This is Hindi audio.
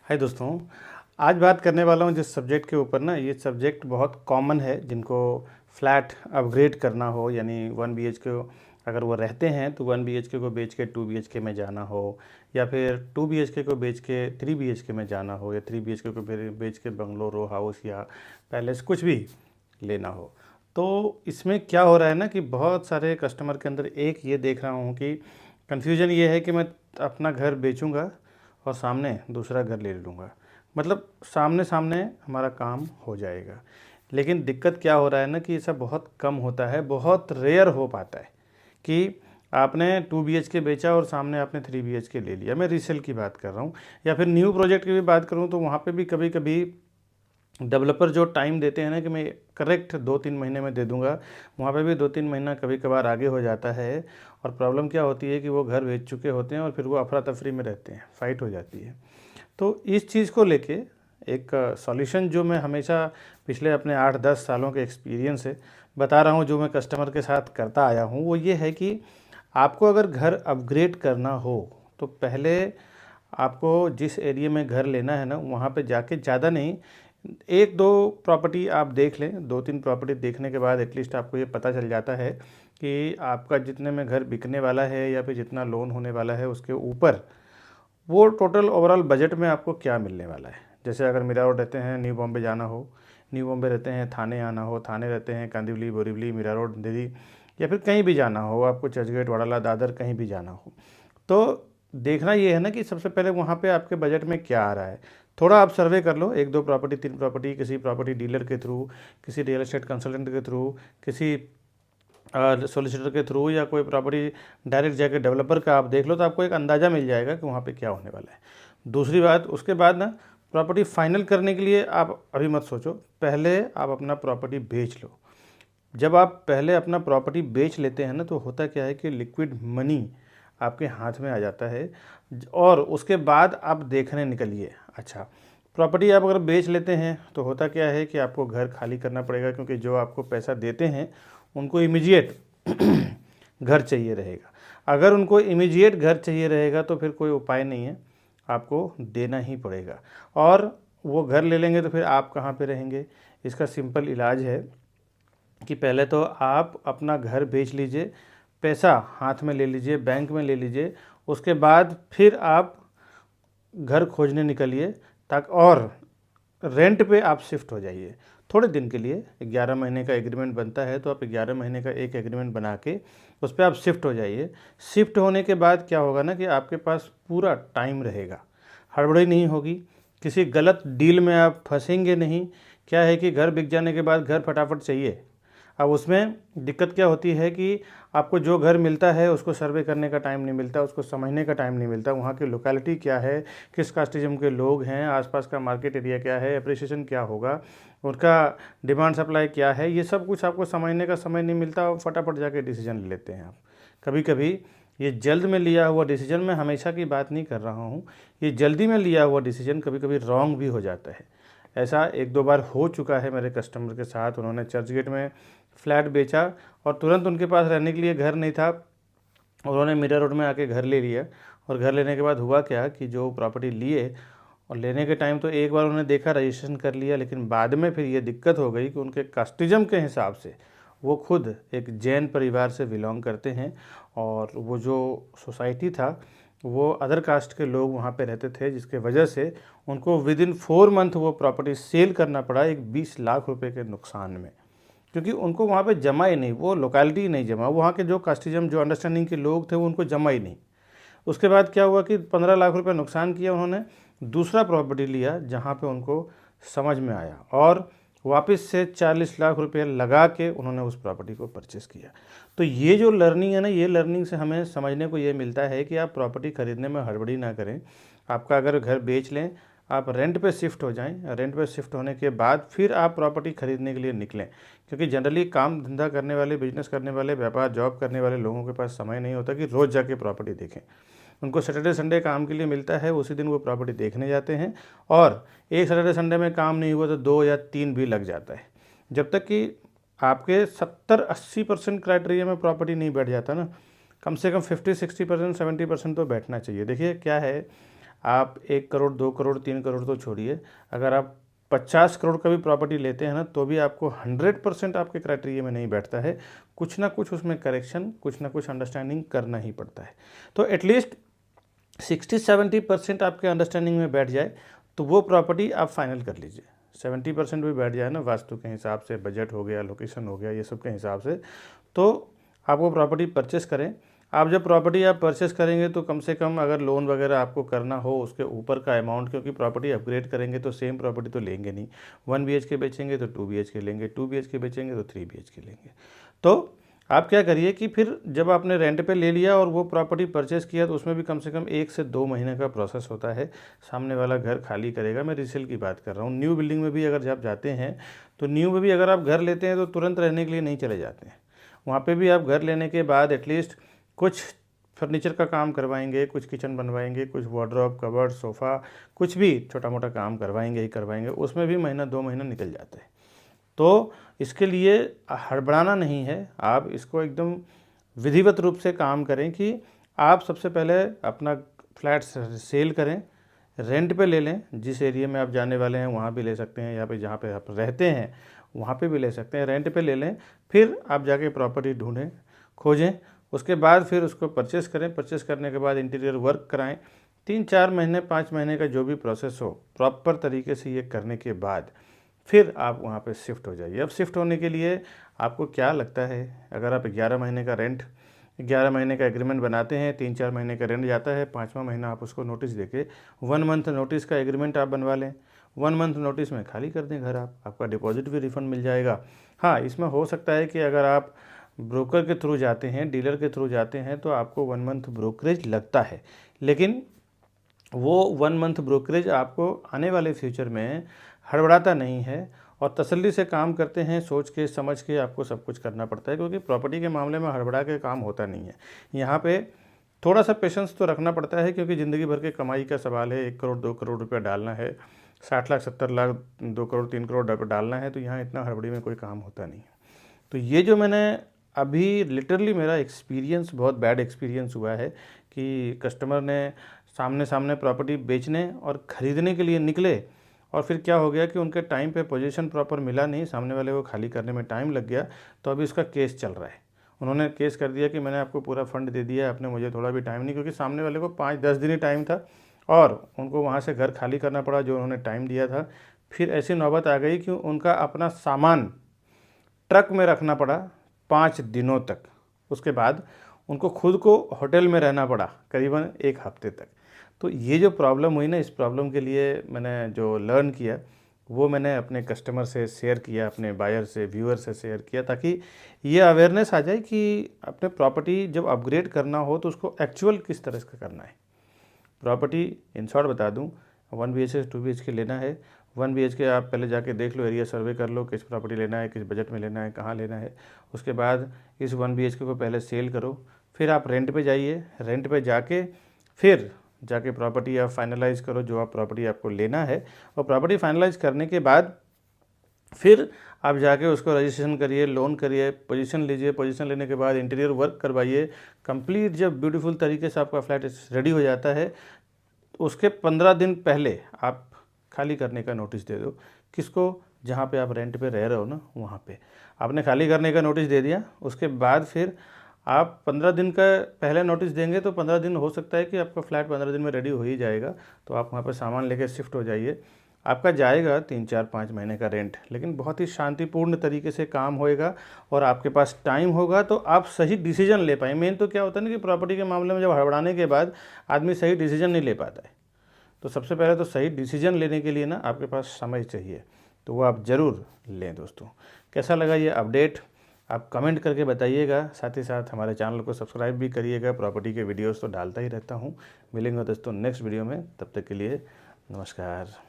हाय दोस्तों, आज बात करने वाला हूँ जिस सब्जेक्ट के ऊपर ना, ये सब्जेक्ट बहुत कॉमन है जिनको फ्लैट अपग्रेड करना हो, यानी 1 BHK अगर वो रहते हैं तो 1 BHK को बेच के 2 BHK में जाना हो, या फिर 2 BHK को बेच के 3 BHK में जाना हो, या 3 BHK को बेच के बंगलो रो हाउस या पैलेस कुछ भी लेना हो। तो इसमें क्या हो रहा है ना कि बहुत सारे कस्टमर के अंदर एक ये देख रहा हूँ कि कन्फ्यूजन ये है कि मैं अपना घर बेचूंगा और सामने दूसरा घर ले लूँगा, मतलब सामने सामने हमारा काम हो जाएगा। लेकिन दिक्कत क्या हो रहा है ना कि ऐसा बहुत कम होता है, बहुत रेयर हो पाता है कि आपने 2 BHK बेचा और सामने आपने 3 BHK ले लिया। मैं रीसेल की बात कर रहा हूँ, या फिर न्यू प्रोजेक्ट की भी बात करूँ तो वहाँ पे भी कभी कभी डेवलपर जो टाइम देते हैं ना कि मैं करेक्ट 2-3 महीने में दे दूंगा, वहाँ पे भी 2-3 महीना कभी कभार आगे हो जाता है। और प्रॉब्लम क्या होती है कि वो घर बेच चुके होते हैं और फिर वो अफरा तफरी में रहते हैं, फाइट हो जाती है। तो इस चीज़ को लेके एक सॉल्यूशन जो मैं हमेशा पिछले अपने 8-10 सालों के एक्सपीरियंस से बता रहा हूँ, जो मैं कस्टमर के साथ करता आया हूँ, वो ये है कि आपको अगर घर अपग्रेड करना हो तो पहले आपको जिस एरिया में घर लेना है ना, वहाँ पे जाके ज़्यादा नहीं, 1-2 प्रॉपर्टी आप देख लें। 2-3 प्रॉपर्टी देखने के बाद एटलीस्ट आपको ये पता चल जाता है कि आपका जितने में घर बिकने वाला है या फिर जितना लोन होने वाला है उसके ऊपर वो टोटल ओवरऑल बजट में आपको क्या मिलने वाला है। जैसे अगर मीरा रोड रहते हैं, न्यू बॉम्बे जाना हो, न्यू बॉम्बे रहते हैं थाने आना हो, थाने रहते हैं कांदिवली बोरीवली मीरा रोड दिल्ली, या फिर कहीं भी जाना हो आपको, चर्चगेट वाड़ाला दादर कहीं भी जाना हो, तो देखना ये है ना कि सबसे पहले वहाँ पे आपके बजट में क्या आ रहा है। थोड़ा आप सर्वे कर लो, 1-2 प्रॉपर्टी 3 प्रॉपर्टी किसी प्रॉपर्टी डीलर के थ्रू, किसी रियल एस्टेट कंसल्टेंट के थ्रू, किसी सोलिसिटर के थ्रू, या कोई प्रॉपर्टी डायरेक्ट जाके डेवलपर का आप देख लो, तो आपको एक अंदाज़ा मिल जाएगा कि वहाँ पे क्या होने वाला है। दूसरी बात, उसके बाद ना प्रॉपर्टी फाइनल करने के लिए आप अभी मत सोचो, पहले आप अपना प्रॉपर्टी बेच लो। जब आप पहले अपना प्रॉपर्टी बेच लेते हैं ना, तो होता क्या है कि लिक्विड मनी आपके हाथ में आ जाता है, और उसके बाद आप देखने निकलिए। अच्छा, प्रॉपर्टी आप अगर बेच लेते हैं तो होता क्या है कि आपको घर खाली करना पड़ेगा, क्योंकि जो आपको पैसा देते हैं उनको इमीडिएट घर चाहिए रहेगा। अगर उनको इमीडिएट घर चाहिए रहेगा तो फिर कोई उपाय नहीं है, आपको देना ही पड़ेगा। और वो घर ले लेंगे तो फिर आप कहाँ पे रहेंगे। इसका सिंपल इलाज है कि पहले तो आप अपना घर बेच लीजिए, पैसा हाथ में ले लीजिए, बैंक में ले लीजिए, उसके बाद फिर आप घर खोजने निकलिए, ताकि और रेंट पे आप शिफ्ट हो जाइए थोड़े दिन के लिए। 11 महीने का एग्रीमेंट बनता है, तो आप 11 महीने का एक एग्रीमेंट बना के उस पर आप शिफ्ट हो जाइए। शिफ्ट होने के बाद क्या होगा ना कि आपके पास पूरा टाइम रहेगा, हड़बड़ी नहीं होगी, किसी गलत डील में आप फंसेंगे नहीं। क्या है कि घर बिक जाने के बाद घर फटाफट चाहिए। अब उसमें दिक्कत क्या होती है कि आपको जो घर मिलता है उसको सर्वे करने का टाइम नहीं मिलता, उसको समझने का टाइम नहीं मिलता, वहाँ की लोकेलिटी क्या है, किस कास्टिज्म के लोग हैं, आसपास का मार्केट एरिया क्या है, अप्रिसिएशन क्या होगा, उनका डिमांड सप्लाई क्या है, ये सब कुछ आपको समझने का समय नहीं मिलता, और फटाफट जाके डिसीजन ले लेते हैं आप। कभी कभी ये जल्द में लिया हुआ डिसीजन, मैं हमेशा की बात नहीं कर रहा हूँ, ये जल्दी में लिया हुआ डिसीजन कभी कभी रॉन्ग भी हो जाता है। ऐसा 1-2 बार हो चुका है मेरे कस्टमर के साथ। उन्होंने चर्चगेट में फ्लैट बेचा और तुरंत उनके पास रहने के लिए घर नहीं था, उन्होंने मीरा रोड में आके घर ले लिया। और घर लेने के बाद हुआ क्या कि जो प्रॉपर्टी लिए, और लेने के टाइम तो एक बार उन्होंने देखा, रजिस्ट्रेशन कर लिया, लेकिन बाद में फिर ये दिक्कत हो गई कि उनके कास्टिज्म के हिसाब से वो खुद एक जैन परिवार से बिलोंग करते हैं, और वो जो सोसाइटी था वो अदर कास्ट के लोग वहाँ पे रहते थे, जिसके वजह से उनको विद इन 4 मंथ वो प्रॉपर्टी सेल करना पड़ा एक 20 लाख रुपए के नुकसान में। क्योंकि उनको वहाँ पे जमा ही नहीं, वो लोकेलिटी ही नहीं जमा, वहाँ के जो कास्टिज्म जो अंडरस्टैंडिंग के लोग थे वो उनको जमा ही नहीं। उसके बाद क्या हुआ कि 15 लाख रुपए नुकसान किया उन्होंने, दूसरा प्रॉपर्टी लिया जहाँ पे उनको समझ में आया, और वापस से 40 लाख रुपए लगा के उन्होंने उस प्रॉपर्टी को परचेस किया। तो ये जो लर्निंग है ना, ये लर्निंग से हमें समझने को ये मिलता है कि आप प्रॉपर्टी खरीदने में हड़बड़ी ना करें। आपका अगर घर बेच लें, आप रेंट पे शिफ्ट हो जाएं, रेंट पे शिफ्ट होने के बाद फिर आप प्रॉपर्टी खरीदने के लिए निकलें। क्योंकि जनरली काम धंधा करने वाले, बिजनेस करने वाले, व्यापार जॉब करने वाले लोगों के पास समय नहीं होता कि रोज़ जाके प्रॉपर्टी देखें। उनको सैटरडे संडे काम के लिए मिलता है, उसी दिन वो प्रॉपर्टी देखने जाते हैं, और एक सैटरडे संडे में काम नहीं हुआ तो 2 या 3 भी लग जाता है। जब तक कि आपके 70-80% क्राइटेरिया में प्रॉपर्टी नहीं बैठ जाता ना, कम से कम 50-60%, 70% तो बैठना चाहिए। देखिए क्या है, आप 1 करोड़ 2 करोड़ 3 करोड़ तो छोड़िए, अगर आप 50 करोड़ का भी प्रॉपर्टी लेते हैं ना तो भी आपको 100% आपके क्राइटेरिया में नहीं बैठता है, कुछ ना कुछ उसमें करेक्शन, कुछ ना कुछ अंडरस्टैंडिंग करना ही पड़ता है। तो एटलीस्ट 60-70% आपके अंडरस्टैंडिंग में बैठ जाए तो वो प्रॉपर्टी आप फाइनल कर लीजिए। 70% भी बैठ जाए ना, वास्तु के हिसाब से, बजट हो गया, लोकेशन हो गया, ये सब के हिसाब से, तो आप वो प्रॉपर्टी परचेस करें। आप जब प्रॉपर्टी आप परचेस करेंगे तो कम से कम अगर लोन वगैरह आपको करना हो उसके ऊपर का अमाउंट, क्योंकि प्रॉपर्टी अपग्रेड करेंगे तो सेम प्रॉपर्टी तो लेंगे नहीं। 1 BHK बेचेंगे तो 2 BHK लेंगे, 2 BHK बेचेंगे तो 3 BHK लेंगे। तो आप क्या करिए कि फिर जब आपने रेंट पे ले लिया और वो प्रॉपर्टी परचेस किया तो उसमें भी कम से कम 1 से 2 महीने का प्रोसेस होता है, सामने वाला घर खाली करेगा। मैं रीसेल की बात कर रहा हूँ। न्यू बिल्डिंग में भी अगर जब जाते हैं तो न्यू में भी अगर आप घर लेते हैं तो तुरंत रहने के लिए नहीं चले जाते हैं, वहाँ पे भी आप घर लेने के बाद एटलीस्ट कुछ फर्नीचर का काम करवाएंगे, कुछ किचन बनवाएंगे, कुछ वार्डरोब, कबर्ड, सोफ़ा, कुछ भी छोटा मोटा काम करवाएंगे ही करवाएंगे, उसमें भी महीना 2 महीना निकल जाता है। तो इसके लिए हड़बड़ाना नहीं है, आप इसको एकदम विधिवत रूप से काम करें कि आप सबसे पहले अपना फ्लैट सेल करें, रेंट पे ले लें। जिस एरिया में आप जाने वाले हैं वहाँ भी ले सकते हैं, या पे जहाँ पे आप रहते हैं वहाँ पे भी ले सकते हैं, रेंट पे ले लें। फिर आप जाके प्रॉपर्टी ढूंढें, खोजें, उसके बाद फिर उसको परचेस करें। परचेस करने के बाद इंटीरियर वर्क कराएं। 3-4 महीने 5 महीने का जो भी प्रोसेस हो, प्रॉपर तरीके से ये करने के बाद फिर आप वहाँ पे शिफ्ट हो जाइए। अब शिफ्ट होने के लिए आपको क्या लगता है, अगर आप 11 महीने का रेंट, 11 महीने का एग्रीमेंट बनाते हैं, 3-4 महीने का रेंट जाता है, 5वां महीना आप उसको नोटिस देके 1 मंथ नोटिस का एग्रीमेंट आप बनवा लें। 1 मंथ नोटिस में खाली कर दें घर आप, आपका डिपॉजिट भी रिफंड मिल जाएगा। हाँ, इसमें हो सकता है कि अगर आप ब्रोकर के थ्रू जाते हैं, डीलर के थ्रू जाते हैं तो आपको 1 मंथ ब्रोकरेज लगता है, लेकिन वो 1 मंथ ब्रोकरेज आपको आने वाले फ्यूचर में हड़बड़ाता नहीं है, और तसल्ली से काम करते हैं, सोच के समझ के आपको सब कुछ करना पड़ता है, क्योंकि प्रॉपर्टी के मामले में हड़बड़ा के काम होता नहीं है। यहाँ पे थोड़ा सा पेशेंस तो रखना पड़ता है, क्योंकि ज़िंदगी भर के कमाई का सवाल है। 1 करोड़ 2 करोड़ रुपया डालना है, 60 लाख 70 लाख 2 करोड़ 3 करोड़ रुपये डालना है, तो यहाँ इतना हड़बड़ी में कोई काम होता नहीं है। तो ये जो मैंने अभी लिटरली मेरा एक्सपीरियंस, बहुत बैड एक्सपीरियंस हुआ है कि कस्टमर ने सामने सामने प्रॉपर्टी बेचने और ख़रीदने के लिए निकले, और फिर क्या हो गया कि उनके टाइम पे पोजीशन प्रॉपर मिला नहीं, सामने वाले को खाली करने में टाइम लग गया। तो अभी उसका केस चल रहा है। उन्होंने केस कर दिया कि मैंने आपको पूरा फंड दे दिया, आपने मुझे थोड़ा भी टाइम नहीं, क्योंकि सामने वाले को 5-10 दिन ही टाइम था और उनको वहाँ से घर खाली करना पड़ा जो उन्होंने टाइम दिया था। फिर ऐसी नौबत आ गई कि उनका अपना सामान ट्रक में रखना पड़ा 5 दिनों तक। उसके बाद उनको खुद को होटल में रहना पड़ा करीबन 1 हफ्ते तक। तो ये जो प्रॉब्लम हुई ना, इस प्रॉब्लम के लिए मैंने जो लर्न किया वो मैंने अपने कस्टमर से शेयर किया, अपने बायर से, व्यूअर से शेयर किया, ताकि ये अवेयरनेस आ जाए कि अपने प्रॉपर्टी जब अपग्रेड करना हो तो उसको एक्चुअल किस तरह से करना है। प्रॉपर्टी इन शॉर्ट बता दूं, 1 BHK 2 BHK लेना है, 1 BHK आप पहले जाके देख लो, एरिया सर्वे कर लो, किस प्रॉपर्टी लेना है, किस बजट में लेना है, कहाँ लेना है। उसके बाद इस 1 BHK को पहले सेल करो, फिर आप रेंट पे जाइए, रेंट पे जाके फिर जाके प्रॉपर्टी आप फाइनलाइज़ करो जो आप प्रॉपर्टी आपको लेना है, और प्रॉपर्टी फाइनलाइज़ करने के बाद फिर आप जाके उसको रजिस्ट्रेशन करिए, लोन करिए, पोजीशन लीजिए, पोजीशन लेने के बाद इंटीरियर वर्क करवाइए। कंप्लीट जब ब्यूटीफुल तरीके से आपका फ्लैट रेडी हो जाता है, उसके 15 दिन पहले आप खाली करने का नोटिस दे दो। किसको? जहाँ पे आप रेंट पे रह रहे हो ना, वहाँ पे आपने खाली करने का नोटिस दे दिया। उसके बाद फिर आप 15 दिन का पहले नोटिस देंगे तो 15 दिन हो सकता है कि आपका फ्लैट 15 दिन में रेडी हो ही जाएगा। तो आप वहाँ पर सामान लेके शिफ्ट हो जाइए। आपका जाएगा 3-4-5 महीने का रेंट, लेकिन बहुत ही शांतिपूर्ण तरीके से काम होएगा और आपके पास टाइम होगा तो आप सही डिसीजन ले पाएँ। मेन तो क्या होता है ना कि प्रॉपर्टी के मामले में जब हड़बड़ाने के बाद आदमी सही डिसीजन नहीं ले पाता है। तो सबसे पहले तो सही डिसीजन लेने के लिए ना आपके पास समय चाहिए, तो वो आप ज़रूर लें। दोस्तों, कैसा लगा ये अपडेट आप कमेंट करके बताइएगा। साथ ही साथ हमारे चैनल को सब्सक्राइब भी करिएगा। प्रॉपर्टी के वीडियोस तो डालता ही रहता हूँ। मिलेंगे दोस्तों नेक्स्ट वीडियो में, तब तक के लिए नमस्कार।